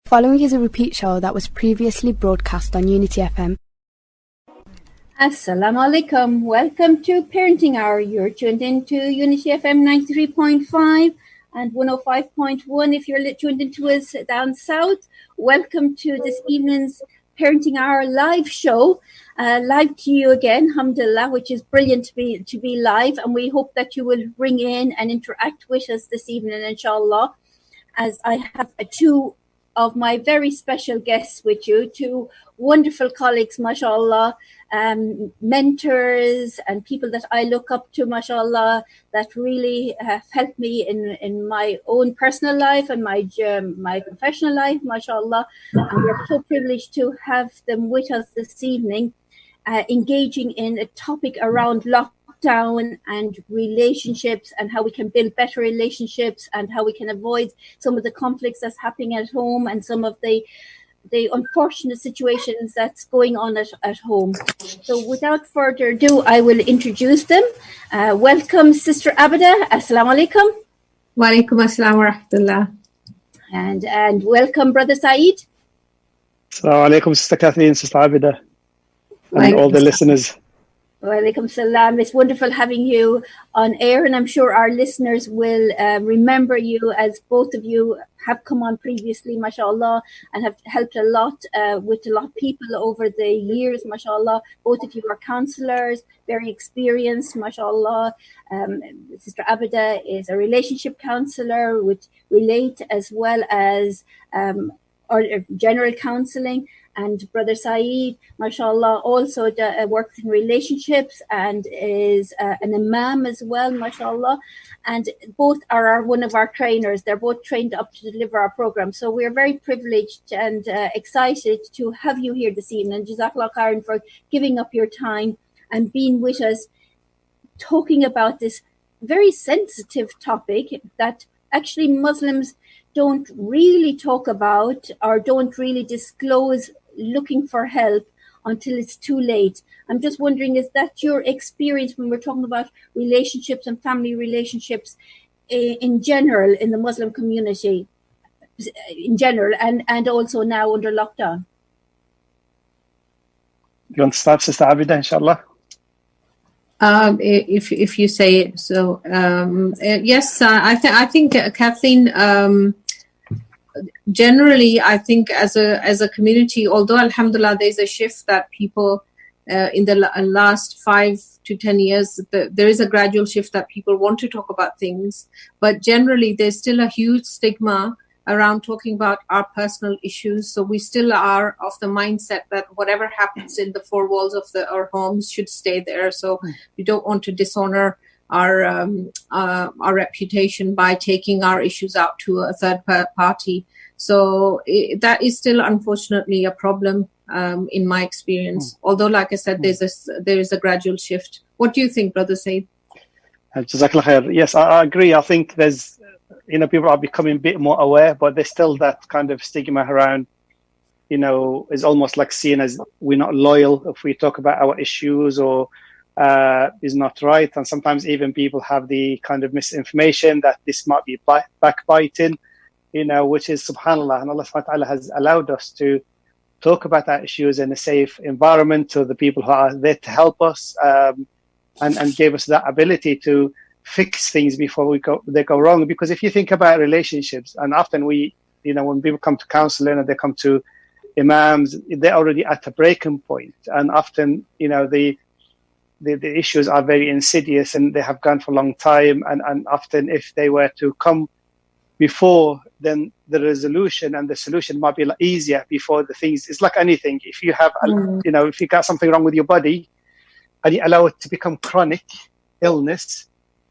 Following is a repeat show that was previously broadcast on Unity FM. Assalamu alaikum. Welcome to Parenting Hour. You're tuned into Unity FM 93.5 and 105.1 if you're tuned into us down south. Welcome to this evening's Parenting Hour live show. Live to you again, alhamdulillah, which is brilliant to be live, and we hope that you will ring in and interact with us this evening, inshallah, as I have two of my very special guests with you, two wonderful colleagues, mashallah, mentors and people that I look up to, mashallah, that really have helped me in my own personal life and my professional life, mashallah. And we're so privileged to have them with us this evening, engaging in a topic around lockdown and relationships and how we can build better relationships and how we can avoid some of the conflicts that's happening at home and some of the unfortunate situations that's going on at home. So without further ado, I will introduce them. Welcome, Sister Abeda. Assalamu alaikum. Wa alaikum assalam wa rahmatullah. And welcome, Brother Saeed. Assalamu alaikum, Sister Kathleen, Sister Abeda, and all the listeners. Wa alaikum salam. It's wonderful having you on air, and I'm sure our listeners will remember you, as both of you have come on previously, mashallah, and have helped a lot with a lot of people over the years, mashallah. Both of you are counselors, very experienced, mashallah. Sister Abeda is a relationship counselor with Relate, as well as or general counseling. And Brother Saeed, mashallah, also works in relationships and is an Imam as well, mashallah. And both are one of our trainers. They're both trained up to deliver our program. So we're very privileged and excited to have you here this evening. Jazakallah khairan for giving up your time and being with us, talking about this very sensitive topic that actually Muslims don't really talk about or don't really disclose looking for help until it's too late. I'm just wondering, is that your experience when we're talking about relationships and family relationships in general in the Muslim community in general and also now under lockdown? You want to start, Sister Abeda, inshallah? If you say it. So yes, I think Kathleen, generally, I think as a community, although alhamdulillah, there's a shift that people in the last 5 to 10 years, there is a gradual shift that people want to talk about things, but generally there's still a huge stigma around talking about our personal issues. So we still are of the mindset that whatever happens in the four walls of our homes should stay there. So we don't want to dishonor our reputation by taking our issues out to a third party. So that is still unfortunately a problem in my experience. Although, like I said, there is a gradual shift. What do you think, Brother Saeed? Jazakallah khair. Yes, I agree. I think there's, people are becoming a bit more aware, but there's still that kind of stigma around, is almost like seen as we're not loyal if we talk about our issues, or is not right. And sometimes even people have the kind of misinformation that this might be backbiting, which is subhanAllah. And Allah subhanahu wa ta'ala has allowed us to talk about our issues in a safe environment to the people who are there to help us, and gave us that ability to fix things before they go wrong. Because if you think about relationships, and often when people come to counseling and they come to imams, they're already at a breaking point. And often, the issues are very insidious and they have gone for a long time. And often if they were to come before, then the resolution and the solution might be a lot easier before the things. It's like anything. If you have, if you got something wrong with your body and you allow it to become chronic illness,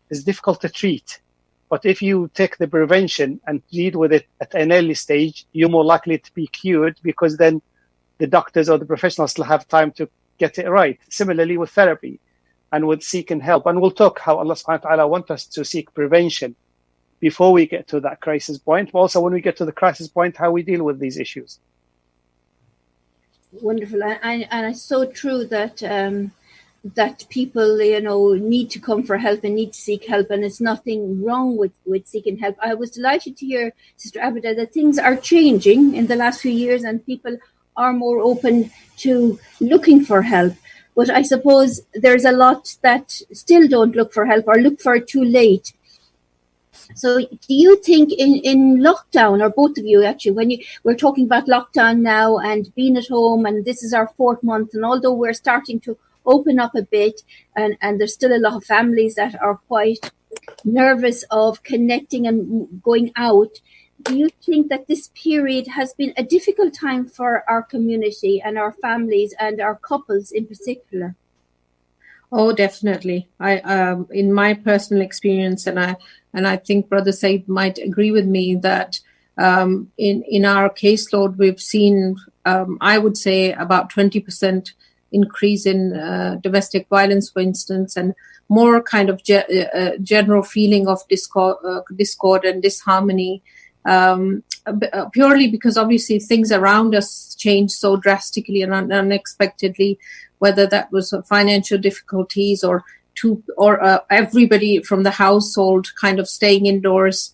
it's difficult to treat. But if you take the prevention and deal with it at an early stage, you're more likely to be cured, because then the doctors or the professionals will have time to get it right. Similarly with therapy and with seeking help. And we'll talk how Allah subhanahu wa ta'ala wants us to seek prevention before we get to that crisis point. But also when we get to the crisis point, how we deal with these issues. Wonderful. And it's so true that that people, need to come for help and need to seek help, and there's nothing wrong with seeking help. I was delighted to hear, Sister Abeda, that things are changing in the last few years and people are more open to looking for help. But I suppose there's a lot that still don't look for help or look for it too late. So do you think in lockdown, or both of you actually, we're talking about lockdown now and being at home, and this is our 4th month, and although we're starting to open up a bit, and there's still a lot of families that are quite nervous of connecting and going out, do you think that this period has been a difficult time for our community and our families and our couples in particular? Oh, definitely. I in my personal experience, and I think Brother Saeed might agree with me that in our caseload we've seen, I would say, about 20% increase in domestic violence, for instance, and more kind of general feeling of discord and disharmony, purely because obviously things around us change so drastically and unexpectedly, whether that was financial difficulties or everybody from the household kind of staying indoors.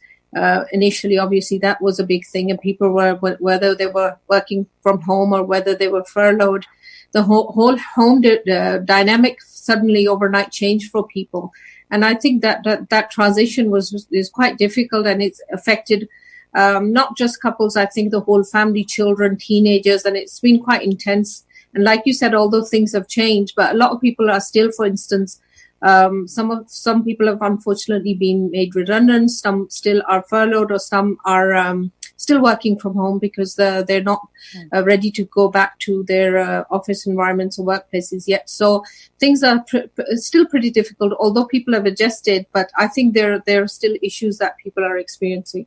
Initially, obviously, that was a big thing, and people were, whether they were working from home or whether they were furloughed, the whole home dynamic suddenly overnight changed for people. And I think that transition is quite difficult, and it's affected not just couples, I think the whole family, children, teenagers, and it's been quite intense. And like you said, although things have changed, but a lot of people are still, for instance, some people have unfortunately been made redundant, some still are furloughed, or some are still working from home because they're not ready to go back to their office environments or workplaces yet. So things are still pretty difficult, although people have adjusted, but I think there are still issues that people are experiencing.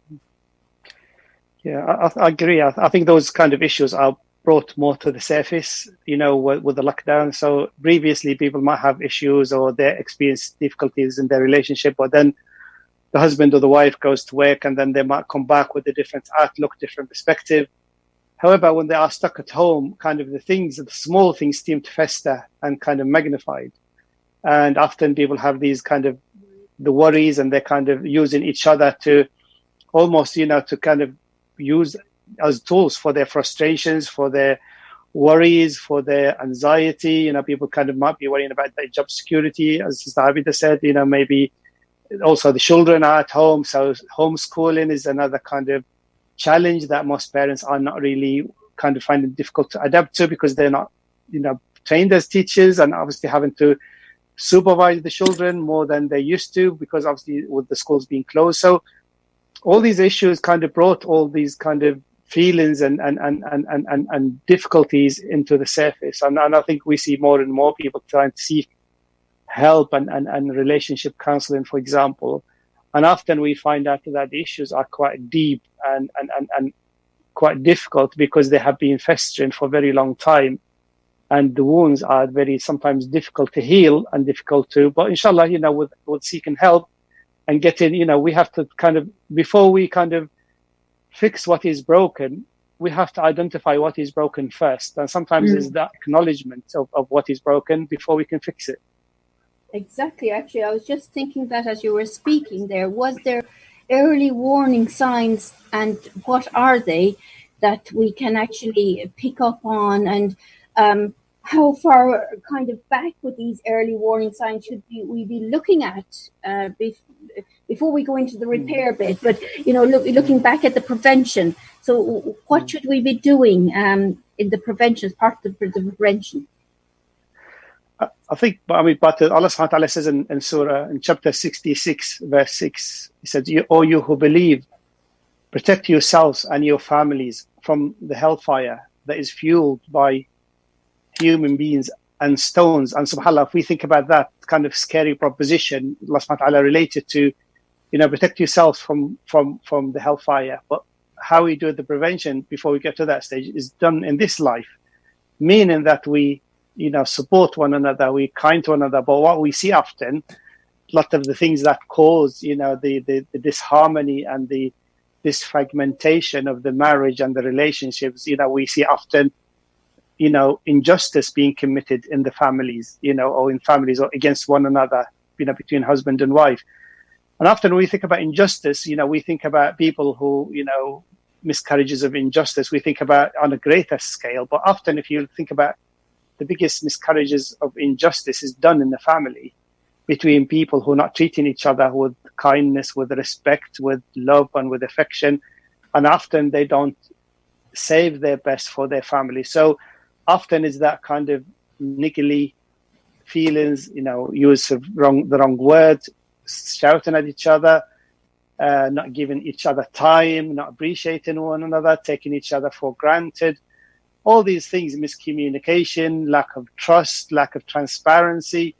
Yeah, I agree. I think those kind of issues are brought more to the surface, with the lockdown. So previously people might have issues or they experience difficulties in their relationship, but then the husband or the wife goes to work and then they might come back with a different outlook, different perspective. However, when they are stuck at home, kind of the small things seem to fester and kind of magnified. And often people have these kind of the worries, and they're kind of using each other to almost, to kind of use as tools for their frustrations, for their worries, for their anxiety. People kind of might be worrying about their job security, as Sister Abeda said, maybe also the children are at home. So homeschooling is another kind of challenge that most parents are not really kind of finding difficult to adapt to, because they're not, trained as teachers, and obviously having to supervise the children more than they used to, because obviously with the schools being closed. So all these issues kind of brought all these kind of feelings and difficulties into the surface. And I think we see more and more people trying to seek help and relationship counseling, for example. And often we find out that the issues are quite deep and quite difficult, because they have been festering for a very long time. And the wounds are very sometimes difficult to heal and difficult to, but inshallah, with seeking help and getting, we have to kind of, before we kind of fix what is broken, we have to identify what is broken first. And sometimes it's that acknowledgement of what is broken before we can fix it. Exactly. Actually, I was just thinking that as you were speaking there, was there early warning signs, and what are they that we can actually pick up on, and how far kind of back with these early warning signs should we be looking at before we go into the repair bit? But, looking back at the prevention. So what should we be doing in the prevention, as part of the prevention? I think, but Allah subhanahu wa ta'ala says in Surah, in chapter 66, verse 6, He said, "O you who believe, protect yourselves and your families from the hellfire that is fueled by human beings and stones." And subhanAllah, if we think about that kind of scary proposition, Allah subhanahu wa ta'ala related to, protect yourselves from the hellfire. But how we do the prevention before we get to that stage is done in this life, meaning that we, support one another, we kind to one another. But what we see often, a lot of the things that cause, the disharmony and this fragmentation of the marriage and the relationships, we see often injustice being committed in the families, or in families or against one another, between husband and wife. And often when we think about injustice, we think about people who, miscarriages of injustice, we think about on a greater scale. But often if you think about the biggest miscarriages of injustice is done in the family, between people who are not treating each other with kindness, with respect, with love and with affection. And often they don't save their best for their family. So often is that kind of niggly feelings, use of the wrong words, shouting at each other, not giving each other time, not appreciating one another, taking each other for granted. All these things, miscommunication, lack of trust, lack of transparency,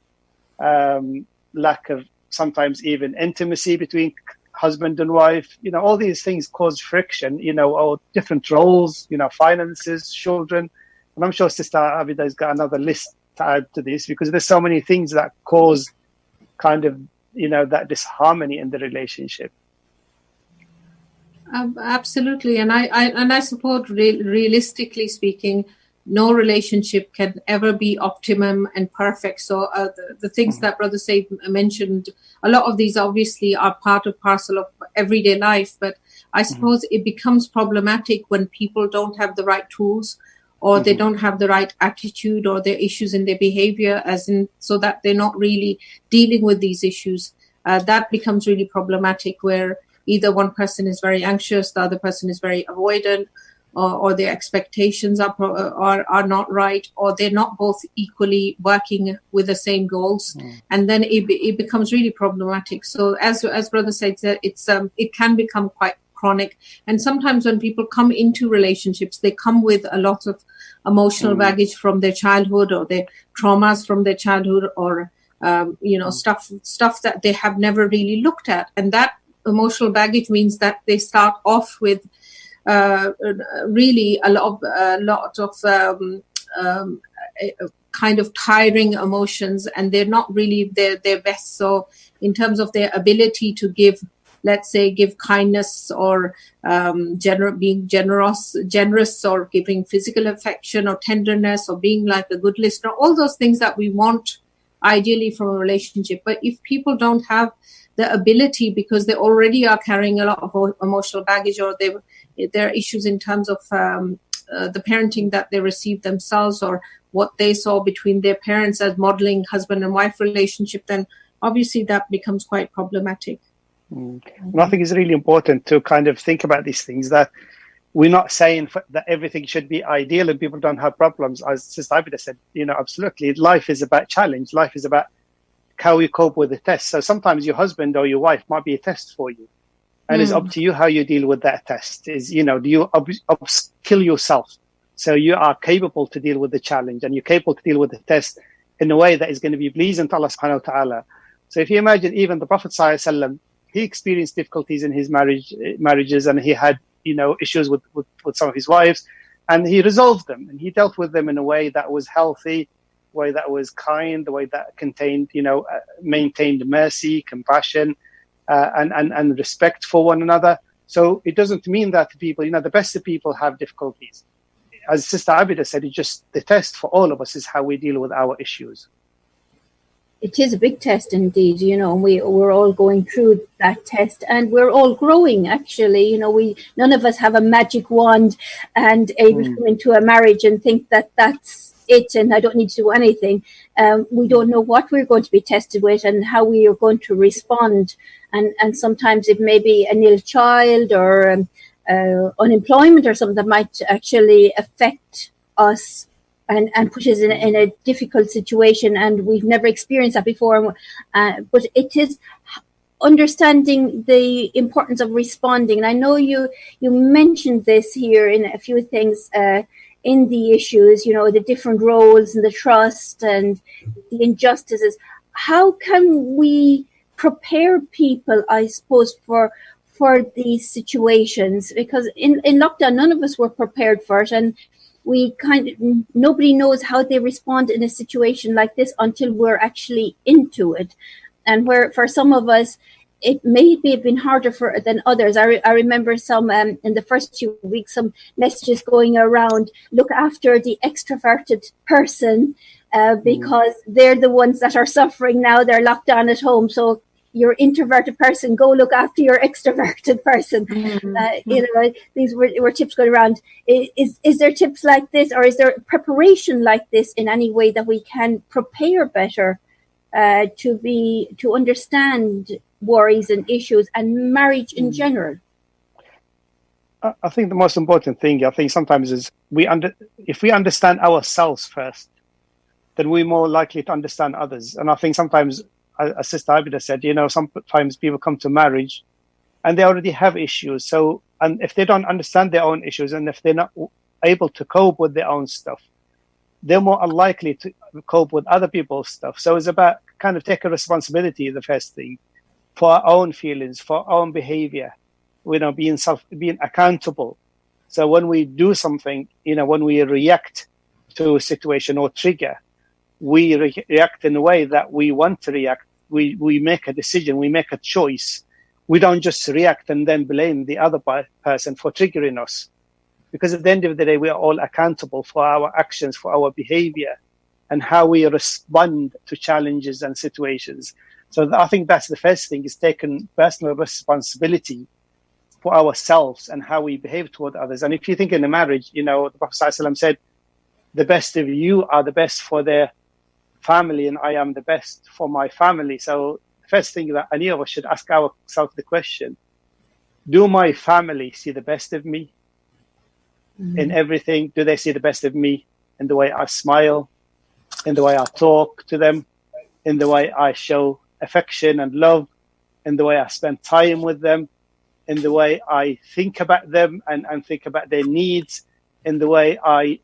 lack of sometimes even intimacy between husband and wife, all these things cause friction, or different roles, finances, children. And I'm sure Sister Abeda has got another list to add to this, because there's so many things that cause kind of, that disharmony in the relationship. Absolutely. And I support, realistically speaking, no relationship can ever be optimum and perfect. So the things that Brother Saeed mentioned, a lot of these obviously are part and parcel of everyday life. But I suppose it becomes problematic when people don't have the right tools, or they don't have the right attitude, or their issues in their behavior, so that they're not really dealing with these issues. That becomes really problematic, where either one person is very anxious, the other person is very avoidant, or their expectations are not right, or they're not both equally working with the same goals, and then it becomes really problematic. So as Brother said, it can become quite chronic. And sometimes when people come into relationships, they come with a lot of emotional baggage from their childhood, or their traumas from their childhood, or stuff that they have never really looked at. And that emotional baggage means that they start off with really a lot of kind of tiring emotions, and they're not really their best. So in terms of their ability to give kindness, or being generous, or giving physical affection or tenderness, or being like a good listener, all those things that we want ideally from a relationship. But if people don't have the ability, because they already are carrying a lot of emotional baggage, or there are issues in terms of the parenting that they received themselves, or what they saw between their parents as modeling husband and wife relationship, then obviously that becomes quite problematic. And I think it's really important to kind of think about these things, that we're not saying that everything should be ideal and people don't have problems. As Sister Abeda said, absolutely, life is about challenge. Life is about how you cope with the test. So sometimes your husband or your wife might be a test for you, and it's up to you how you deal with that test. Do you upskill yourself so you are capable to deal with the challenge, and you're capable to deal with the test in a way that is going to be pleasing to Allah subhanahu wa ta'ala. So if you imagine, even the Prophet sallallahu alaihi wasallam, he experienced difficulties in his marriages, and he had issues with some of his wives, and he resolved them, and he dealt with them in a way that was healthy, way that was kind, the way that contained, maintained mercy, compassion, and respect for one another. So it doesn't mean that people, the best of people have difficulties. As Sister Abeda said, it's just the test for all of us is how we deal with our issues. It is a big test indeed, and we're all going through that test, and we're all growing actually. None of us have a magic wand and able to come into a marriage and think that that's it and I don't need to do anything. We don't know what we're going to be tested with and how we are going to respond. And sometimes it may be an ill child, or unemployment, or something that might actually affect us and put us in a difficult situation, and we've never experienced that before. But it is understanding the importance of responding. And I know you mentioned this here in a few things in the issues, the different roles and the trust and the injustices. How can we prepare people, I suppose, for these situations? Because in lockdown, none of us were prepared for it, and nobody knows how they respond in a situation like this until we're actually into it. And where for some of us, it may have been harder than others. I remember some in the first 2 weeks, some messages going around, look after the extroverted person because they're the ones that are suffering now. They're locked down at home. So your introverted person, go look after your extroverted person. You know, these were tips going around. Is there tips like this, or is there preparation like this in any way that we can prepare better to understand worries and issues and marriage in general? I think the most important thing, I think sometimes is if we understand ourselves first, then we're more likely to understand others. And I think sometimes, as Sister Abeda said, you know, sometimes people come to marriage and they already have issues. So, and if they don't understand their own issues, and if they're not able to cope with their own stuff, they're more unlikely to cope with other people's stuff. So it's about kind of taking responsibility, the first thing, for our own feelings, for our own behavior, you know, being accountable. So when we do something, you know, when we react to a situation or trigger, we react in a way that we want to react. We make a decision, we make a choice. We don't just react and then blame the other person for triggering us. Because at the end of the day, we are all accountable for our actions, for our behavior, and how we respond to challenges and situations. So I think that's the first thing, is taking personal responsibility for ourselves and how we behave toward others. And if you think in a marriage, you know, the Prophet ﷺ said, the best of you are the best for their family, and I am the best for my family. So the first thing that any of us should ask ourselves the question, do my family see the best of me in everything? Do they see the best of me in the way I smile, in the way I talk to them, in the way I show affection and love, in the way I spend time with them, in the way I think about them and think about their needs, in the way I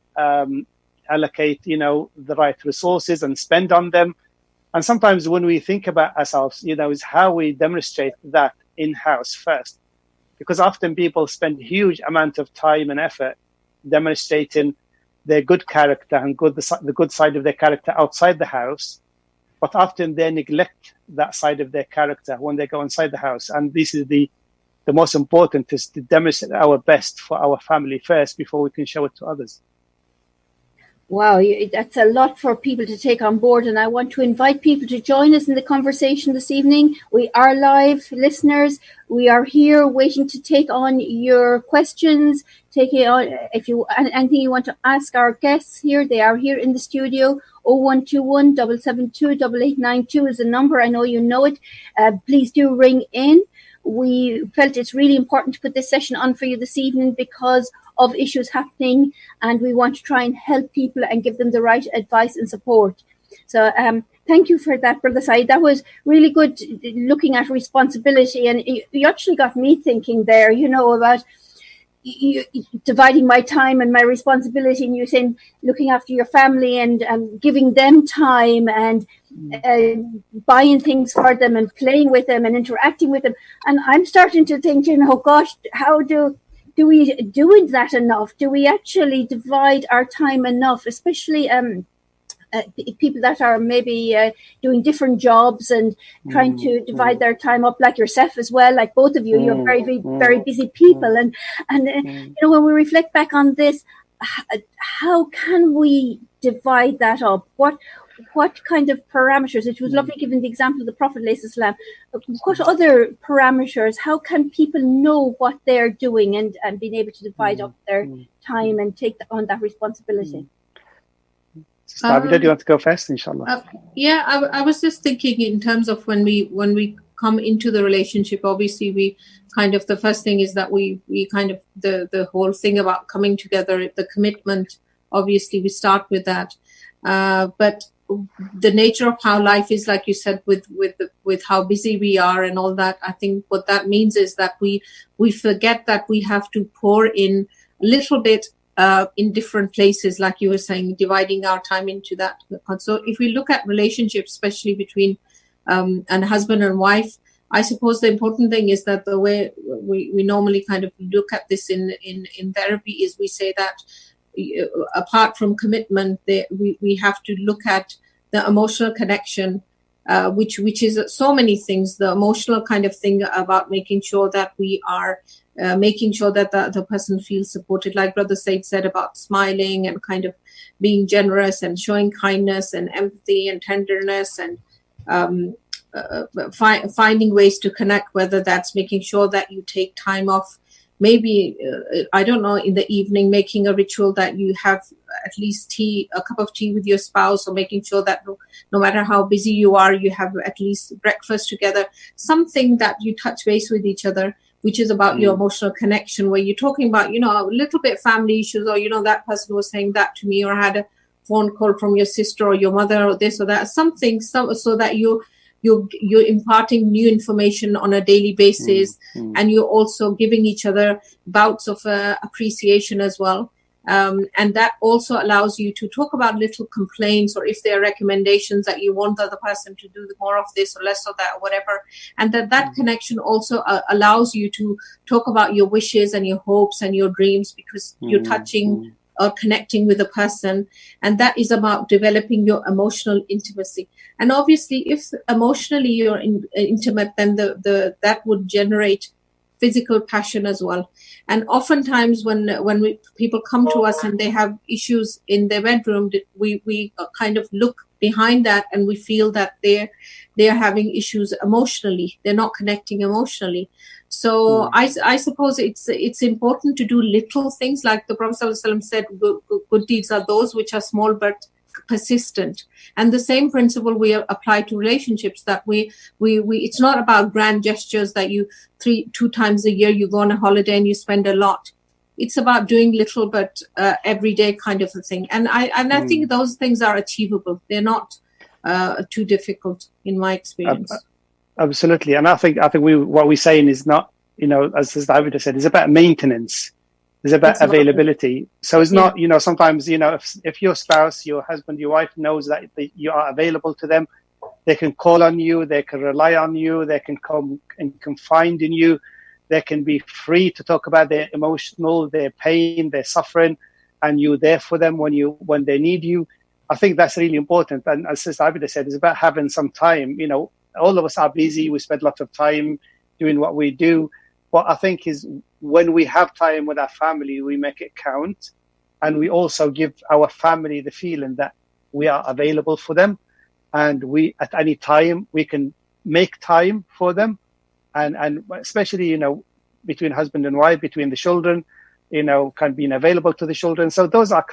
allocate, you know, the right resources and spend on them. And sometimes when we think about ourselves, you know, is how we demonstrate that in-house first. Because often people spend huge amount of time and effort demonstrating their good character and the good side of their character outside the house, but often they neglect that side of their character when they go inside the house. And this is the most important, is to demonstrate our best for our family first before we can show it to others. Wow, that's a lot for people to take on board, and I want to invite people to join us in the conversation this evening. We are live, listeners. We are here waiting to take on your questions. Take it on if you anything you want to ask our guests here. They are here in the studio. 0121 772 8892 is the number. I know you know it. Please do ring in. We felt it's really important to put this session on for you this evening because of issues happening, and we want to try and help people and give them the right advice and support. So thank you for that, Brother Saeed. That was really good, looking at responsibility, and you actually got me thinking there, you know, about dividing my time and my responsibility, and you saying looking after your family and giving them time and buying things for them and playing with them and interacting with them. And I'm starting to think, you know, gosh, how do we do that enough? Do we actually divide our time enough, especially people that are maybe doing different jobs and trying to divide their time up, like yourself as well, like both of you? You're very, very busy people. And you know, when we reflect back on this, how can we divide that up? What kind of parameters? It was lovely giving the example of the Prophet ﷺ. What other parameters? How can people know what they're doing and being able to divide up their time and take on that responsibility? Abeda, do you want to go first, inshallah? I was just thinking in terms of when we come into the relationship, obviously we kind of, the first thing is that we kind of, the whole thing about coming together, the commitment, obviously we start with that. But the nature of how life is, like you said, with how busy we are and all that, I think what that means is that we forget that we have to pour in a little bit in different places, like you were saying, dividing our time into that. So if we look at relationships, especially between and husband and wife, I suppose the important thing is that the way we normally kind of look at this in therapy is we say that apart from commitment, we have to look at the emotional connection which is so many things. The emotional kind of thing about making sure that we are making sure that the person feels supported, like Brother Said said about smiling and kind of being generous and showing kindness and empathy and tenderness, and finding ways to connect, whether that's making sure that you take time off, maybe, I don't know, in the evening, making a ritual that you have at least a cup of tea with your spouse, or making sure that no matter how busy you are, you have at least breakfast together, something that you touch base with each other, which is about your emotional connection, where you're talking about, a little bit family issues, or, that person was saying that to me, or had a phone call from your sister or your mother, or this or that, something, so that you're imparting new information on a daily basis, and you're also giving each other bouts of appreciation as well. And that also allows you to talk about little complaints, or if there are recommendations that you want the other person to do more of this or less of that, or whatever. And that connection also allows you to talk about your wishes and your hopes and your dreams, because you're touching or connecting with a person, and that is about developing your emotional intimacy. And obviously, if emotionally you're intimate, then that would generate physical passion as well. And oftentimes, when people come to us and they have issues in their bedroom, we kind of look behind that, and we feel that they're having issues emotionally. They're not connecting emotionally. So I suppose it's important to do little things, like the Prophet ﷺ said, good deeds are those which are small but persistent. And the same principle we apply to relationships, that we it's not about grand gestures that you 2 times a year you go on a holiday and you spend a lot. It's about doing little but everyday kind of a thing. And I think those things are achievable. They're not too difficult in my experience. Absolutely. And I think what we're saying is not, as Abeda said, it's about maintenance. It's about availability. So it's not, sometimes, if your spouse, your husband, your wife knows that you are available to them, they can call on you, they can rely on you, they can come and confide in you, they can be free to talk about their emotional, their pain, their suffering, and you're there for them when they need you. I think that's really important. And as Sister Abeda said, it's about having some time. All of us are busy. We spend lots of time doing what we do. What I think is, when we have time with our family, we make it count. And we also give our family the feeling that we are available for them. And we, at any time, we can make time for them. And especially, between husband and wife, between the children, kind being available to the children. So those are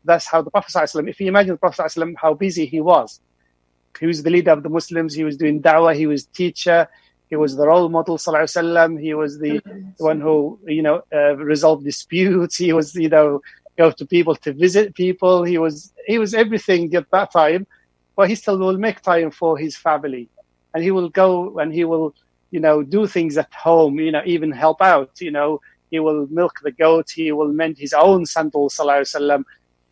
that's how the Prophet ﷺ, if you imagine the Prophet ﷺ, how busy he was. He was the leader of the Muslims. He was doing da'wah. He was teacher. He was the role model, sallallahu alaihi wasallam. He was the one who, resolved disputes. He was, go to people to visit people. He was everything at that time, but he still will make time for his family, and he will go and he will, do things at home. Even help out. He will milk the goat. He will mend his own sandals, sallallahu alaihi wasallam.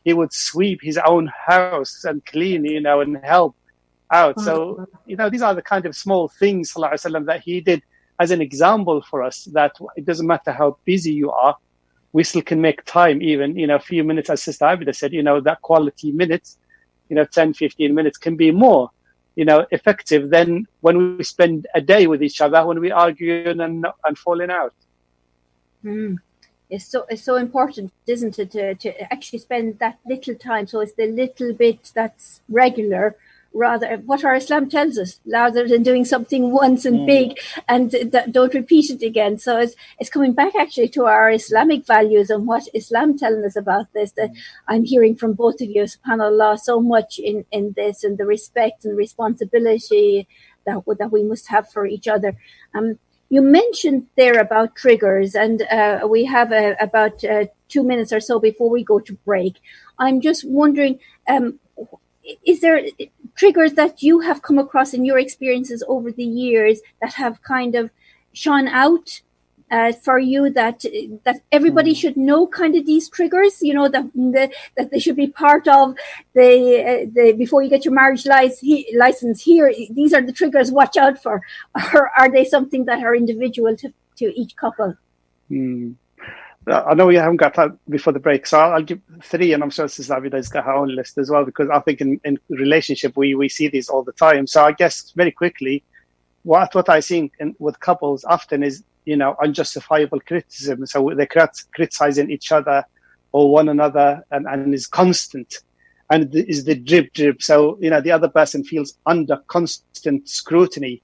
He would sweep his own house and clean, and help out. So, these are the kind of small things, sallallahu alaihi wasallam, that he did as an example for us, that it doesn't matter how busy you are, we still can make time, even, a few minutes, as Sister Abeda said, that quality minutes, 10, 15 minutes can be more, effective than when we spend a day with each other, when we arguing and falling out. It's so important, isn't it, to actually spend that little time. So it's the little bit that's regular, rather what our Islam tells us, rather than doing something once and big and don't repeat it again. So it's coming back actually to our Islamic values and what Islam telling us about this, that I'm hearing from both of you, subhanAllah, so much in this, and the respect and responsibility that we must have for each other. You mentioned there about triggers, and we have about 2 minutes or so before we go to break. I'm just wondering, is there triggers that you have come across in your experiences over the years that have kind of shone out for you, that everybody should know kind of these triggers, that they should be part of the before you get your marriage license here, these are the triggers, watch out for, or are they something that are individual to each couple? I know we haven't got time before the break, so I'll give 3, and I'm sure Sister Abeda's got her own list as well, because I think in relationship we see these all the time. So I guess very quickly, what I see with couples often is, unjustifiable criticism. So they're criticizing each other or one another, and is constant, and is the drip. So the other person feels under constant scrutiny,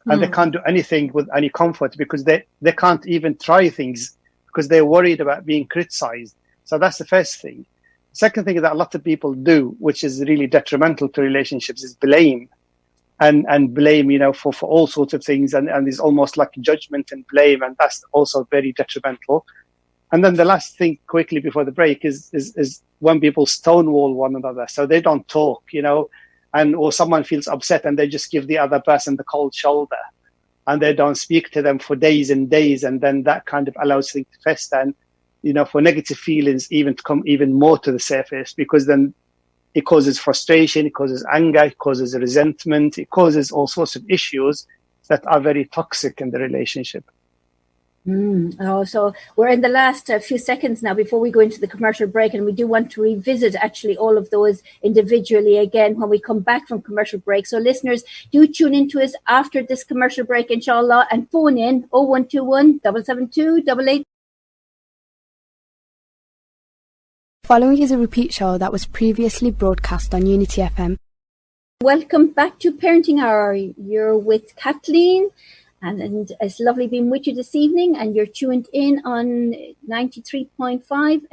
and they can't do anything with any comfort, because they can't even try things because they're worried about being criticized. So that's the first thing. Second thing that a lot of people do, which is really detrimental to relationships, is blame. And blame, for all sorts of things. And there's almost like judgment and blame. And that's also very detrimental. And then the last thing quickly before the break is when people stonewall one another. So they don't talk, or someone feels upset and they just give the other person the cold shoulder, and they don't speak to them for days and days. And then that kind of allows things to fester, and, for negative feelings even to come even more to the surface, because then it causes frustration, it causes anger, it causes resentment, it causes all sorts of issues that are very toxic in the relationship. So we're in the last few seconds now before we go into the commercial break, and we do want to revisit actually all of those individually again when we come back from commercial break. So listeners, do tune into us after this commercial break, inshallah, and phone in 0121 772 88. Following is a repeat show that was previously broadcast on Unity FM. Welcome back to Parenting Hour. You're with Kathleen, and it's lovely being with you this evening, and you're tuned in on 93.5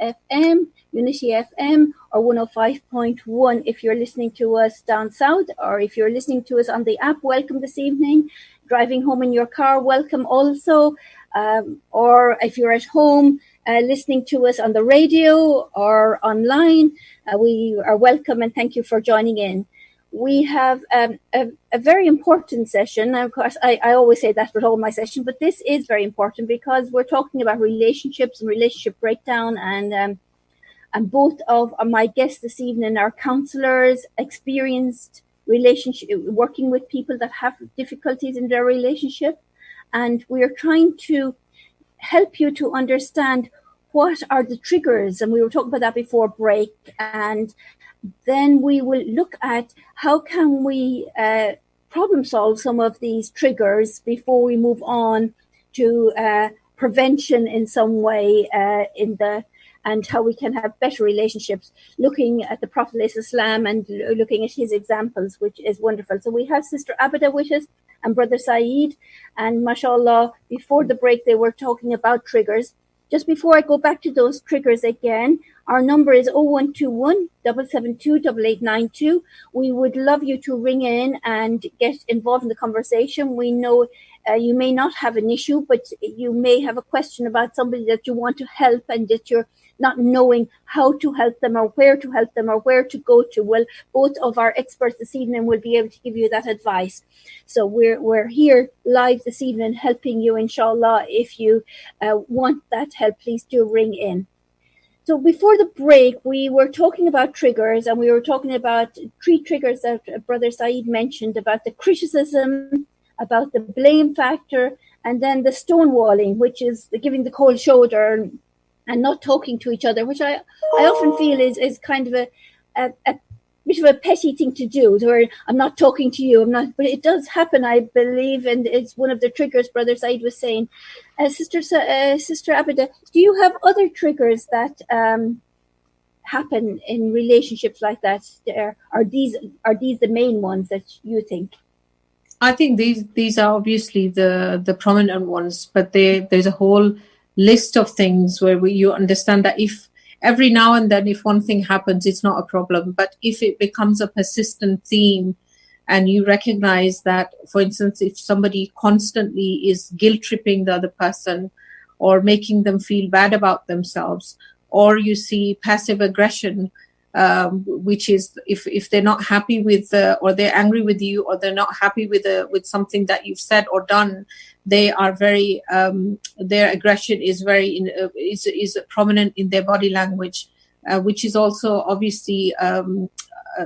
FM, Unity FM, or 105.1 if you're listening to us down south, or if you're listening to us on the app, welcome this evening. Driving home in your car, welcome also. Or if you're at home, listening to us on the radio or online, we are welcome, and thank you for joining in. We have a very important session. Of course, I always say that with all my sessions, but this is very important because we're talking about relationships and relationship breakdown, and both of my guests this evening are counselors, experienced relationship, working with people that have difficulties in their relationship, and we are trying to help you to understand what are the triggers, and we were talking about that before break, and then we will look at how can we problem solve some of these triggers before we move on to prevention in some way and how we can have better relationships, looking at the Prophet ﷺ and looking at his examples, which is wonderful. So we have Sister Abeda with us and Brother Saeed, and mashallah, before the break they were talking about triggers. Just before I go back to those triggers again, our number is 0121 772 8892. We would love you to ring in and get involved in the conversation. We know you may not have an issue, but you may have a question about somebody that you want to help and that you're not knowing how to help them or where to help them or where to go to. Well, both of our experts this evening will be able to give you that advice. So we're here live this evening helping you, inshallah. If you want that help, please do ring in. So before the break, we were talking about triggers, and we were talking about 3 triggers that Brother Saeed mentioned, about the criticism, about the blame factor, and then the stonewalling, which is the giving the cold shoulder and not talking to each other, which I often feel is kind of a bit of a petty thing to do, where I'm not talking to you, but it does happen, I believe, and it's one of the triggers Brother Saeed was saying. Sister Abeda, do you have other triggers that happen in relationships like that? Are these the main ones that you think? I think these are obviously the prominent ones, but there's a whole list of things where you understand that if every now and then, if one thing happens, it's not a problem. But if it becomes a persistent theme and you recognize that, for instance, if somebody constantly is guilt-tripping the other person or making them feel bad about themselves, or you see passive aggression, which is if they're not happy with or they're angry with you, or they're not happy with something that you've said or done, they are very their aggression is very is prominent in their body language, which is also obviously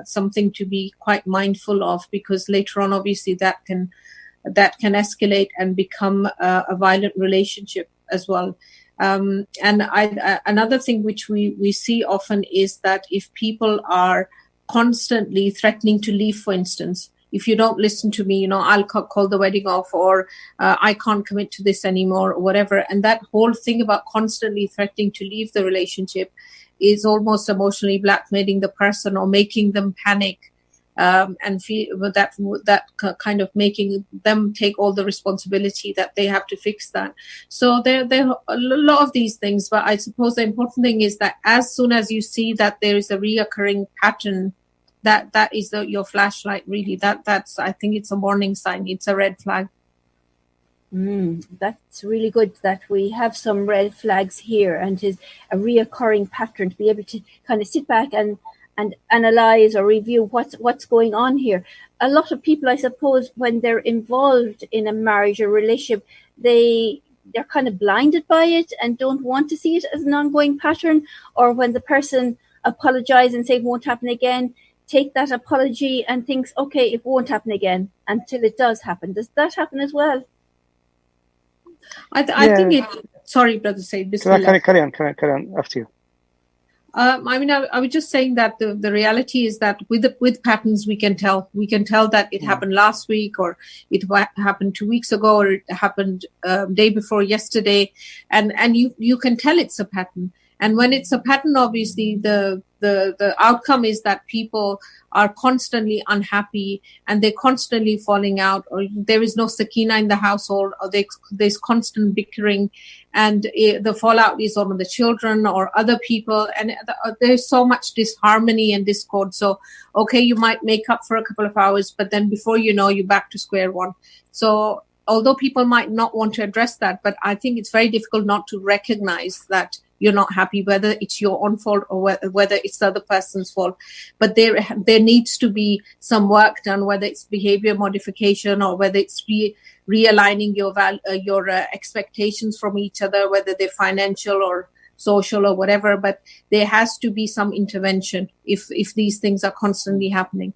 something to be quite mindful of, because later on obviously that can escalate and become a violent relationship as well. And another thing which we see often is that if people are constantly threatening to leave, for instance, if you don't listen to me, I'll call the wedding off, or I can't commit to this anymore, or whatever. And that whole thing about constantly threatening to leave the relationship is almost emotionally blackmailing the person, or making them panic, and feel that kind of making them take all the responsibility that they have to fix that. So there are a lot of these things, but I suppose the important thing is that as soon as you see that there is a reoccurring pattern, that is your flashlight, really. That's I think it's a warning sign. It's a red flag. That's really good that we have some red flags here, and is a reoccurring pattern, to be able to kind of sit back and analyze or review what's going on here. A lot of people, I suppose, when they're involved in a marriage or relationship, they're kind of blinded by it and don't want to see it as an ongoing pattern. Or when the person apologizes and says it won't happen again, take that apology and thinks, okay, it won't happen again, until it does happen. Does that happen as well? I think it. Sorry, Brother Saeed. Carry on after you. I was just saying that the reality is that with patterns we can tell that it happened last week, or it happened 2 weeks ago, or it happened day before yesterday, and you can tell it's a pattern. And when it's a pattern, obviously the outcome is that people are constantly unhappy, and they're constantly falling out, or there is no sakina in the household, or there's constant bickering, and the fallout is on the children or other people, and there's so much disharmony and discord. So, okay, you might make up for a couple of hours, but then before you know, you're back to square one. So, although people might not want to address that, but I think it's very difficult not to recognize that you're not happy, whether it's your own fault or whether it's the other person's fault. But there needs to be some work done, whether it's behavior modification, or whether it's realigning your expectations from each other, whether they're financial or social or whatever. But there has to be some intervention if these things are constantly happening.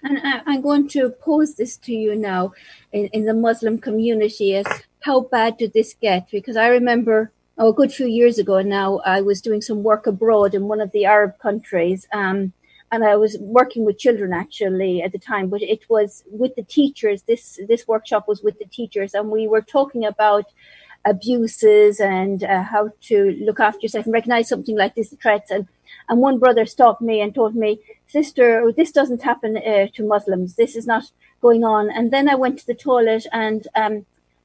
And I'm going to pose this to you now in the Muslim community as how bad did this get? Because I remember a good few years ago now, I was doing some work abroad in one of the Arab countries, and I was working with children actually at the time, but it was with the teachers. This workshop was with the teachers, and we were talking about abuses and how to look after yourself and recognize something like this, the threats. And one brother stopped me and told me, "Sister, this doesn't happen to Muslims. This is not going on." And then I went to the toilet, and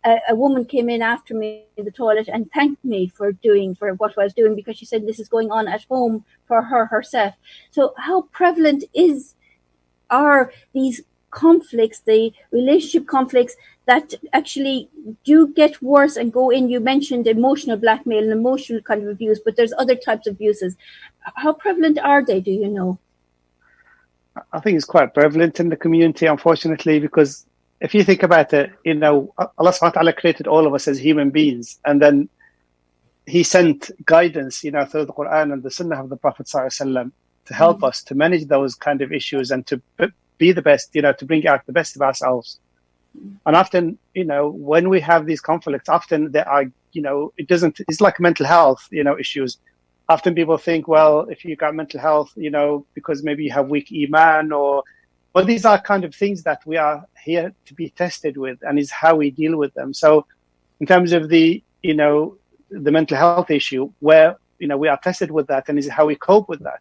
a woman came in after me in the toilet and thanked me for what I was doing, because she said this is going on at home for her herself. So how prevalent are these conflicts, the relationship conflicts that actually do get worse and go in? You mentioned emotional blackmail and emotional kind of abuse, but there's other types of abuses. How prevalent are they, do you know? I think it's quite prevalent in the community, unfortunately, because if you think about it, Allah subhanahu wa ta'ala created all of us as human beings, and then He sent guidance, through the Quran and the Sunnah of the Prophet ﷺ to help us to manage those kind of issues and to be the best, to bring out the best of ourselves. And often, when we have these conflicts, often there are, it's like mental health, issues. Often people think, well, if you got mental health, because maybe you have weak Imam, but these are kind of things that we are here to be tested with, and is how we deal with them. So in terms of the mental health issue, where, we are tested with that, and is how we cope with that.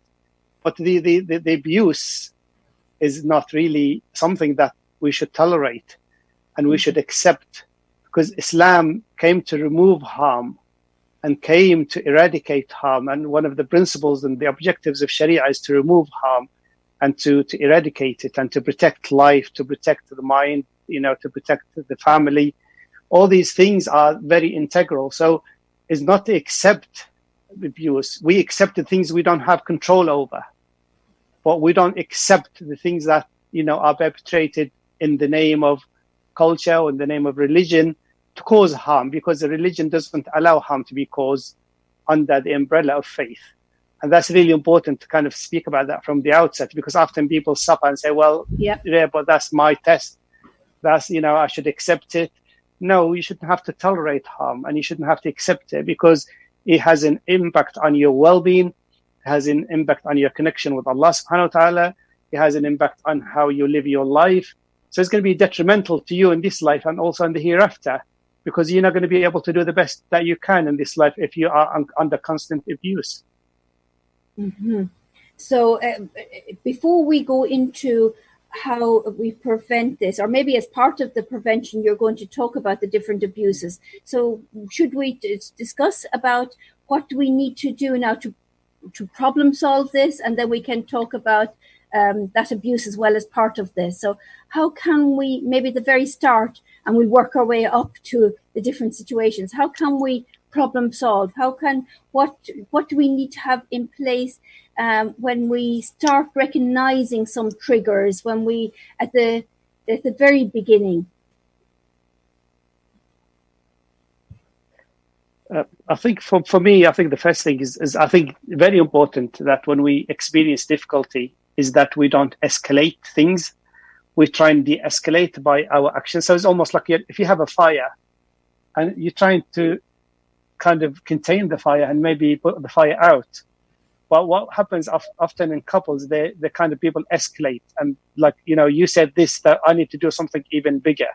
But the abuse is not really something that we should tolerate and we should accept, because Islam came to remove harm and came to eradicate harm. And one of the principles and the objectives of Sharia is to remove harm and to eradicate it, and to protect life, to protect the mind, to protect the family. All these things are very integral. So it's not to accept abuse. We accept the things we don't have control over, but we don't accept the things that, are perpetrated in the name of culture or in the name of religion to cause harm, because the religion doesn't allow harm to be caused under the umbrella of faith. And that's really important to kind of speak about that from the outset, because often people suffer and say, well, yeah, but that's my test. That's, I should accept it. no, you shouldn't have to tolerate harm and you shouldn't have to accept it, because it has an impact on your well-being, it has an impact on your connection with Allah subhanahu wa ta'ala, it has an impact on how you live your life. So it's going to be detrimental to you in this life and also in the hereafter, because you're not going to be able to do the best that you can in this life if you are under constant abuse. Mm-hmm. So before we go into how we prevent this, or maybe as part of the prevention, you're going to talk about the different abuses. So should we discuss about what do we need to do now to problem solve this, and then we can talk about that abuse as well as part of this. So how can we, maybe the very start, and we'll work our way up to the different situations, how can we problem solve? What do we need to have in place when we start recognizing some triggers, when we at the very beginning? I think for me, I think the first thing is I think very important that when we experience difficulty is that we don't escalate things. We try and de-escalate by our actions. So it's almost like if you have a fire and you're trying to kind of contain the fire and maybe put the fire out. But what happens often in couples, the kind of people escalate and like, you said this, that I need to do something even bigger,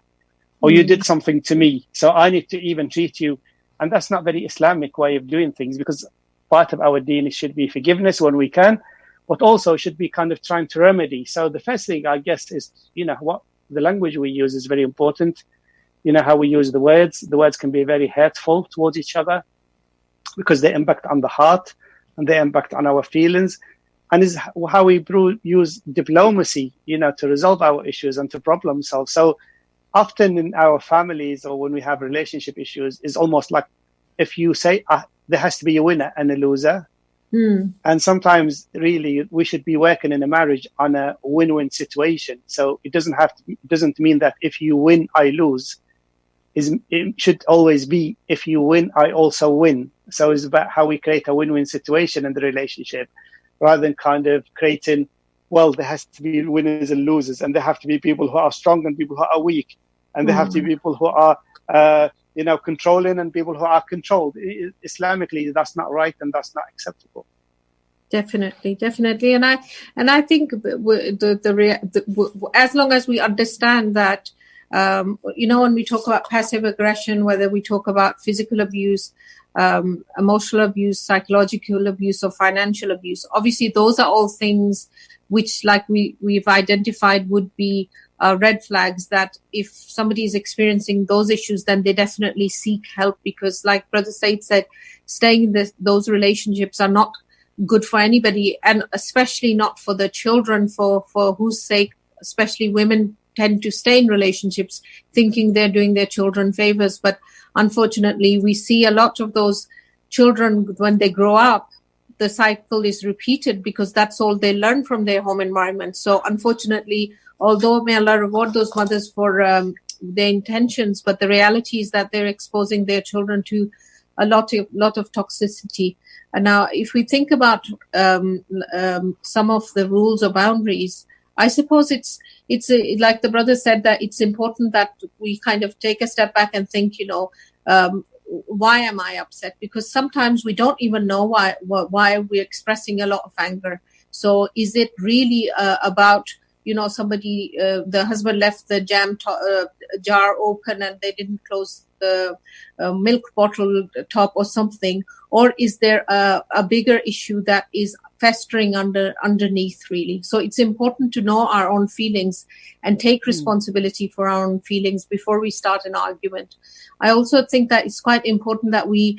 or you did something to me, so I need to even treat you. And that's not very Islamic way of doing things, because part of our deen should be forgiveness when we can, but also should be kind of trying to remedy. So the first thing, I guess, is, what the language we use is very important. How we use the words. The words can be very hurtful towards each other because they impact on the heart and they impact on our feelings. And is how we use diplomacy, to resolve our issues and to problem solve. So often in our families or when we have relationship issues, is almost like if you say there has to be a winner and a loser. And sometimes really we should be working in a marriage on a win-win situation. So it doesn't mean that if you win, I lose. It should always be if you win, I also win. So it's about how we create a win-win situation in the relationship, rather than kind of creating, well, there has to be winners and losers, and there have to be people who are strong and people who are weak, and there have to be people who are controlling and people who are controlled. Islamically, that's not right and that's not acceptable. Definitely, and I think as long as we understand that, when we talk about passive aggression, whether we talk about physical abuse, emotional abuse, psychological abuse, or financial abuse, obviously those are all things which, like we've identified, would be red flags that if somebody is experiencing those issues, then they definitely seek help, because like Brother Saeed said, staying in those relationships are not good for anybody, and especially not for the children, for whose sake especially women tend to stay in relationships thinking they're doing their children favors. But unfortunately, we see a lot of those children, when they grow up, the cycle is repeated because that's all they learn from their home environment. So unfortunately, although may Allah reward those mothers for their intentions, but the reality is that they're exposing their children to a lot of toxicity. And now, if we think about some of the rules or boundaries, I suppose it's like the brother said, that it's important that we kind of take a step back and think, why am I upset? Because sometimes we don't even know why we're expressing a lot of anger. So is it really about, somebody, the husband left the jam jar open and they didn't close the milk bottle top or something? Or is there a bigger issue that is festering underneath, really? So it's important to know our own feelings and take responsibility for our own feelings before we start an argument. I also think that it's quite important that we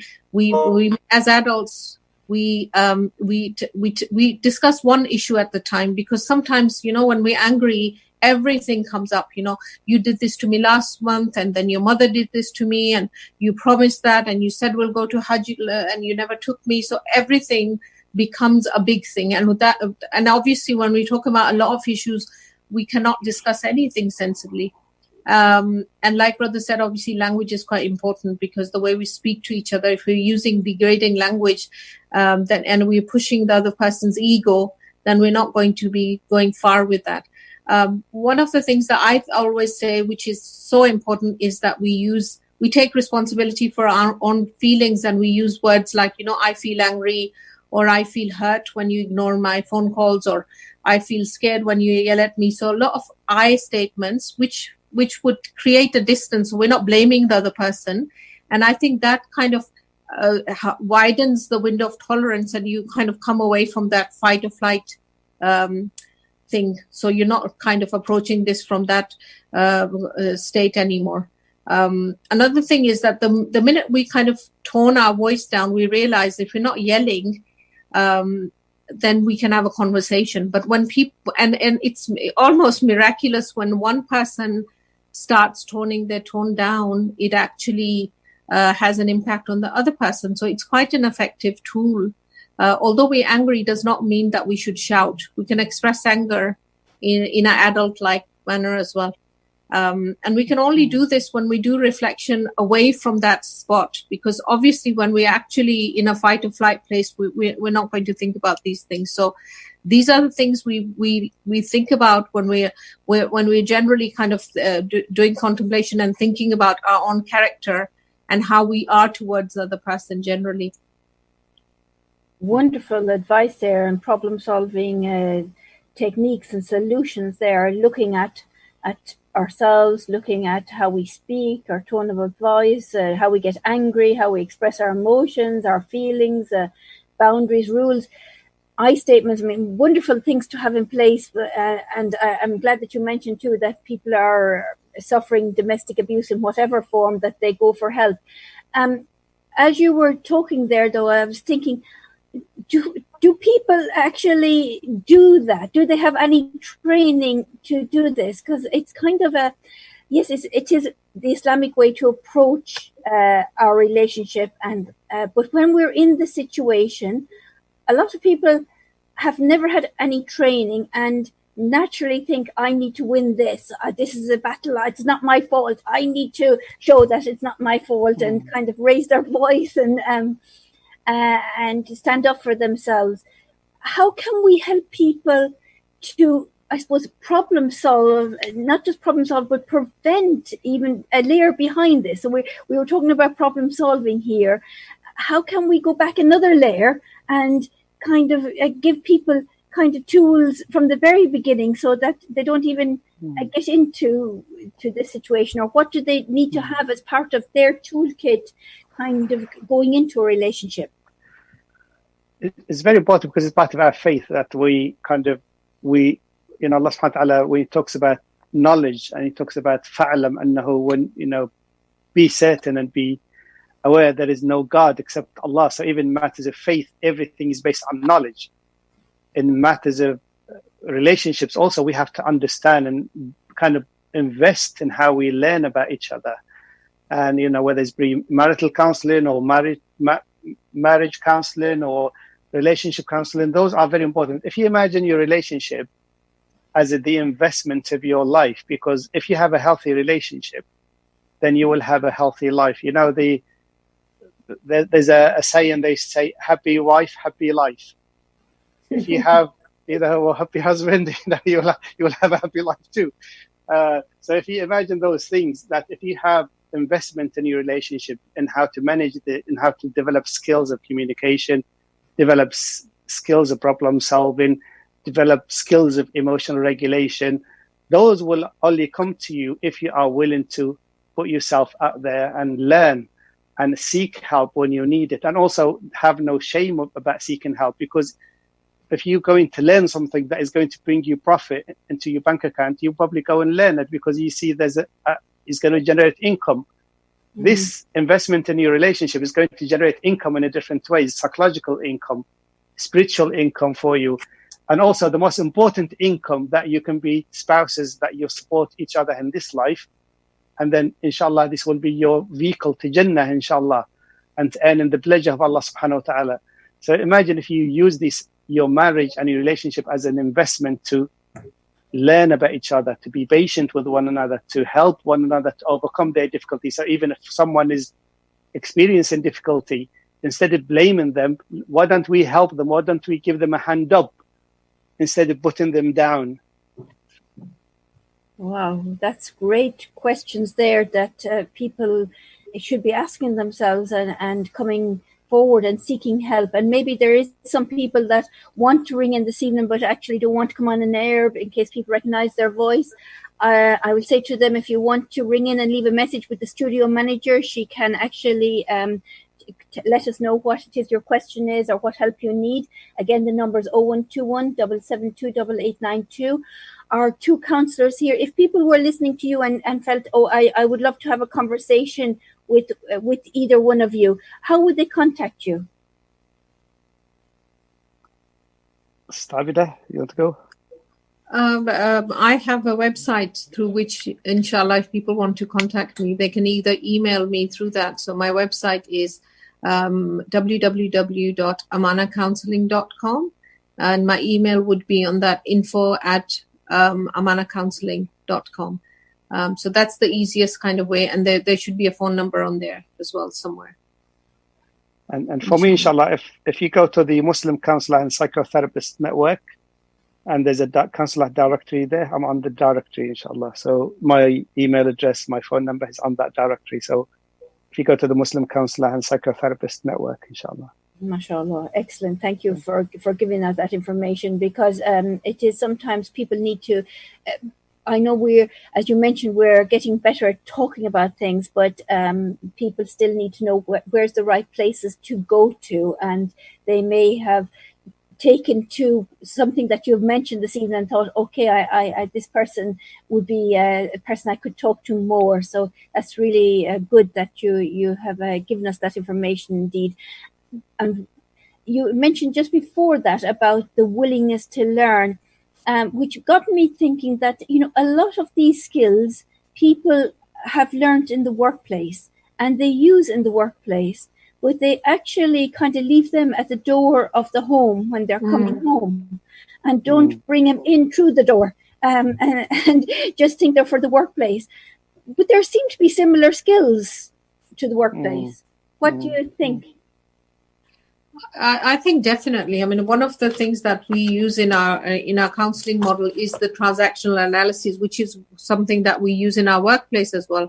as adults, we discuss one issue at the time, because sometimes, when we're angry, everything comes up. You did this to me last month, and then your mother did this to me, and you promised that, and you said we'll go to Hajj, and you never took me. So everything becomes a big thing. And with that, and obviously when we talk about a lot of issues, we cannot discuss anything sensibly. And like brother said, obviously language is quite important, because the way we speak to each other, if we're using degrading language, and we're pushing the other person's ego, then we're not going to be going far with that. One of the things that I always say, which is so important, is that we take responsibility for our own feelings, and we use words like, I feel angry, or I feel hurt when you ignore my phone calls, or I feel scared when you yell at me. So a lot of I statements, which would create a distance. We're not blaming the other person. And I think that kind of widens the window of tolerance, and you kind of come away from that fight or flight thing. So you're not kind of approaching this from that state anymore. Another thing is that the minute we kind of tone our voice down, we realize if we're not yelling, then we can have a conversation. But when people, and it's almost miraculous, when one person starts toning their tone down, it actually has an impact on the other person. So it's quite an effective tool. Although we're angry does not mean that we should shout. We can express anger in an adult-like manner as well. And we can only do this when we do reflection away from that spot, because obviously when we're actually in a fight or flight place, we're not going to think about these things. So these are the things we think about when we're generally kind of doing contemplation and thinking about our own character and how we are towards the other person generally. Wonderful advice there, and problem solving techniques and solutions there, looking at ourselves, looking at how we speak, our tone of voice, how we get angry, how we express our emotions, our feelings, boundaries, rules. I statements, I mean, wonderful things to have in place. And I'm glad that you mentioned too that people are suffering domestic abuse in whatever form, that they go for help. As you were talking there, though, I was thinking, do people actually do that? Do they have any training to do this? Because it's kind of it is the Islamic way to approach our relationship. And but when we're in the situation, a lot of people have never had any training and naturally think, I need to win this. This is a battle. It's not my fault. I need to show that it's not my fault, and kind of raise their voice and stand up for themselves. How can we help people to, I suppose, problem solve, not just problem solve, but prevent even a layer behind this? So we were talking about problem solving here. How can we go back another layer and kind of give people kind of tools from the very beginning so that they don't even get into this situation? Or what do they need to have as part of their toolkit kind of going into a relationship? It's very important because it's part of our faith that we Allah subhanahu wa ta'ala, when he talks about knowledge and he talks about fa'alam annahu, when, be certain and be aware there is no God except Allah. So even matters of faith, everything is based on knowledge. In matters of relationships also, we have to understand and kind of invest in how we learn about each other. And, whether it's marital counseling or marriage counseling or relationship counseling, those are very important. If you imagine your relationship as the investment of your life, because if you have a healthy relationship, then you will have a healthy life. There's a saying, they say, happy wife, happy life. If you have a happy husband, you will have a happy life too. So if you imagine those things, that if you have investment in your relationship and how to manage it and how to develop skills of communication, develop skills of problem solving, develop skills of emotional regulation, those will only come to you if you are willing to put yourself out there and learn and seek help when you need it. And also have no shame about seeking help, because if you're going to learn something that is going to bring you profit into your bank account, you probably go and learn it because you see it's going to generate income. Mm-hmm. This investment in your relationship is going to generate income in a different way, psychological income, spiritual income for you. And also the most important income, that you can be spouses, that you support each other in this life. And then, inshallah, this will be your vehicle to Jannah, inshallah, and to earn in the pleasure of Allah subhanahu wa ta'ala. So imagine if you use your marriage and your relationship as an investment to learn about each other, to be patient with one another, to help one another to overcome their difficulties. So even if someone is experiencing difficulty, instead of blaming them, why don't we help them? Why don't we give them a hand up instead of putting them down? Wow, that's great questions there that people should be asking themselves and coming forward and seeking help. And maybe there is some people that want to ring in this evening but actually don't want to come on an air in case people recognize their voice. I will say to them, if you want to ring in and leave a message with the studio manager, she can actually let us know what it is your question is or what help you need. Again, the number is 0121 772 8892. Our two counsellors here, if people were listening to you and felt, I would love to have a conversation with either one of you, how would they contact you? Abeda, you want to go? I have a website through which, inshallah, if people want to contact me, they can either email me through that. So my website is www.amanacounseling.com, and my email would be on that, info@amanacounseling.com. So that's the easiest kind of way, and there should be a phone number on there as well somewhere. And for me, inshallah, if you go to the Muslim Counselor and Psychotherapist Network, and there's a counselor directory there, I'm on the directory, inshallah. So my email address, my phone number is on that directory. So if you go to the Muslim Counselor and Psychotherapist Network, inshallah. MashaAllah. Excellent. Thank you for giving us that information, because it is sometimes people need to, I know as you mentioned, we're getting better at talking about things, but people still need to know where's the right places to go to, and they may have taken to something that you've mentioned this evening and thought, okay, I this person would be a person I could talk to more. So that's really good that you have given us that information indeed. And you mentioned just before that about the willingness to learn, which got me thinking that, a lot of these skills people have learned in the workplace and they use in the workplace, but they actually kind of leave them at the door of the home when they're coming home and don't bring them in through the door and just think they're for the workplace. But there seem to be similar skills to the workplace. What do you think? I think definitely. I mean, one of the things that we use in our counseling model is the transactional analysis, which is something that we use in our workplace as well.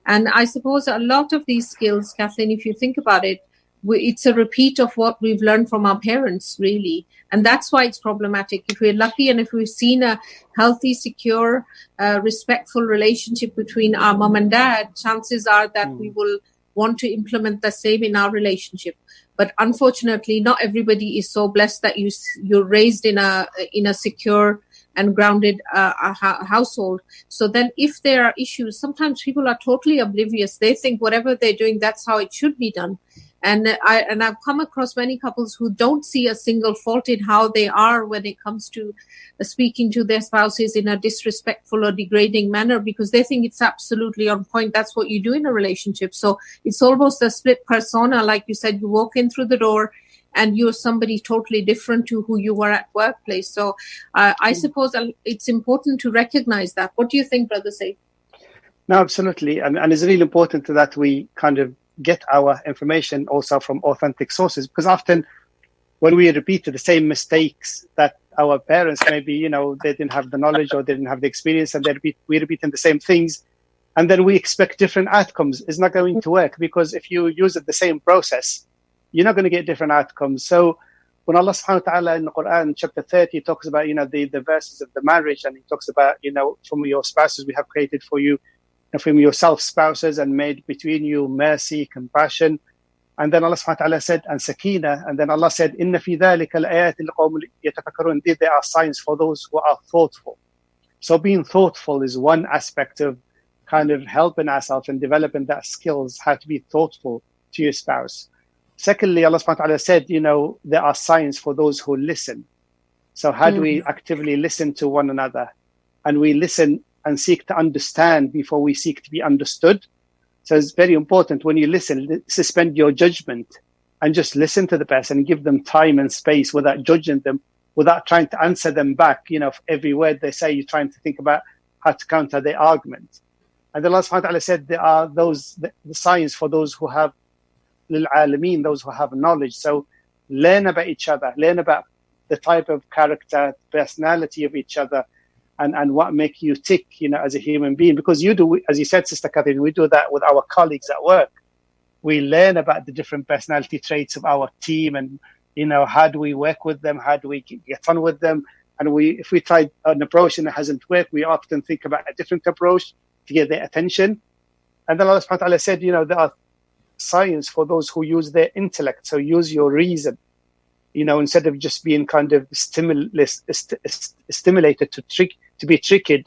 And I suppose a lot of these skills, Kathleen, if you think about it, it's a repeat of what we've learned from our parents, really. And that's why it's problematic. If we're lucky and if we've seen a healthy, secure, respectful relationship between our mom and dad, chances are that we will want to implement the same in our relationship. But unfortunately, not everybody is so blessed that you're raised in a secure and grounded household. So then if there are issues, sometimes people are totally oblivious. They think whatever they're doing, that's how it should be done. And I've come across many couples who don't see a single fault in how they are when it comes to speaking to their spouses in a disrespectful or degrading manner, because they think it's absolutely on point. That's what you do in a relationship. So it's almost a split persona. Like you said, you walk in through the door and you're somebody totally different to who you were at workplace. So I suppose it's important to recognize that. What do you think, Brother Saeed? No, absolutely. And it's really important that we kind of get our information also from authentic sources, because often when we repeat the same mistakes that our parents maybe, they didn't have the knowledge or they didn't have the experience, and we repeating the same things, and then we expect different outcomes. It's not going to work, because if you use the same process, you're not going to get different outcomes. So when Allah subhanahu wa ta'ala in the Quran, chapter 30, talks about, the verses of the marriage, and he talks about, from your spouses, we have created for you, and from yourself spouses, and made between you mercy, compassion. And then Allah subhanahu wa ta'ala said, and sakina. And then Allah said, Inna fi dhalika al-ayat liqawmin yatafakkarun. Indeed, there are signs for those who are thoughtful. So being thoughtful is one aspect of kind of helping ourselves and developing that skills, how to be thoughtful to your spouse. Secondly, Allah subhanahu wa ta'ala said, there are signs for those who listen. So how do we actively listen to one another? And we listen and seek to understand before we seek to be understood. So it's very important when you listen, suspend your judgment and just listen to the person and give them time and space without judging them, without trying to answer them back. Every word they say, you're trying to think about how to counter their argument. And Allah subhanahu wa ta'ala said there are the signs for those who have للعالمين, those who have knowledge. So learn about each other, learn about the type of character, personality of each other, and what make you tick, as a human being. Because you do, as you said, Sister Kathleen, we do that with our colleagues at work. We learn about the different personality traits of our team, and how do we work with them, how do we get on with them. And if we try an approach and it hasn't worked, we often think about a different approach to get their attention. And then Allah subhanahu wa ta'ala said, there are signs for those who use their intellect. So use your reason, instead of just being kind of stimulated to be triggered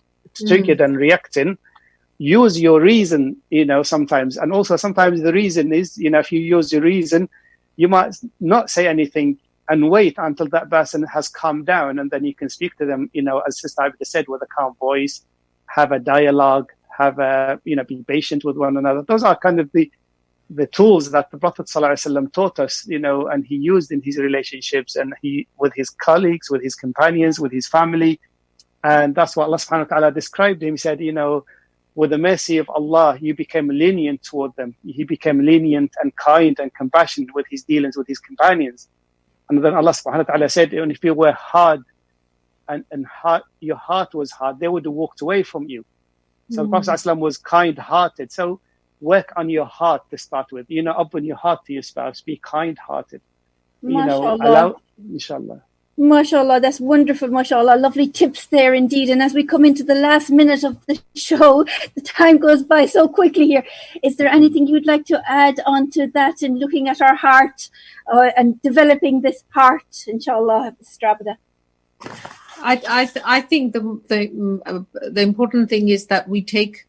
and reacting. Use your reason, sometimes. And also sometimes the reason is, if you use your reason, you might not say anything and wait until that person has calmed down, and then you can speak to them, as Sister Abeda said, with a calm voice, have a dialogue, be patient with one another. Those are kind of the tools that the Prophet ﷺ taught us, and he used in his relationships, and with his colleagues, with his companions, with his family. And that's what Allah subhanahu wa ta'ala described him. He said, with the mercy of Allah, you became lenient toward them. He became lenient and kind and compassionate with his dealings with his companions. And then Allah subhanahu wa ta'ala said, and if you were hard and your heart was hard, they would have walked away from you. So the Prophet ﷺ was kind-hearted. So work on your heart to start with. Open your heart to your spouse. Be kind-hearted. Inshallah. MashaAllah, that's wonderful, MashaAllah. Lovely tips there indeed. And as we come into the last minute of the show, the time goes by so quickly here. Is there anything you'd like to add on to that in looking at our heart and developing this heart, inshallah, Sister Abeda? I think the important thing is that we take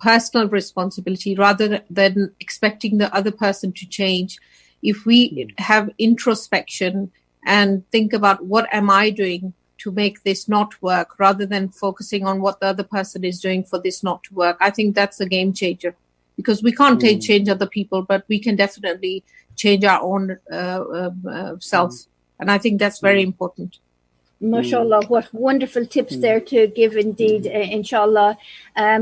personal responsibility rather than expecting the other person to change. If we have introspection and think about what am I doing to make this not work, rather than focusing on what the other person is doing for this not to work, I think that's a game changer. Because we can't change other people, but we can definitely change our own selves. And I think that's very important. MashaAllah, what wonderful tips there to give indeed, inshallah.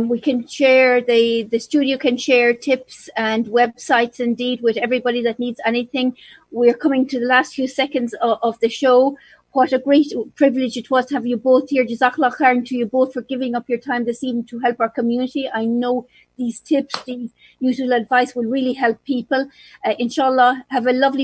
We can share, the studio can share tips and websites indeed with everybody that needs anything. We're coming to the last few seconds of the show. What a great privilege it was to have you both here. Jazakallah khairan to you both for giving up your time this evening to help our community. I know these tips, these useful advice will really help people. Inshallah, have a lovely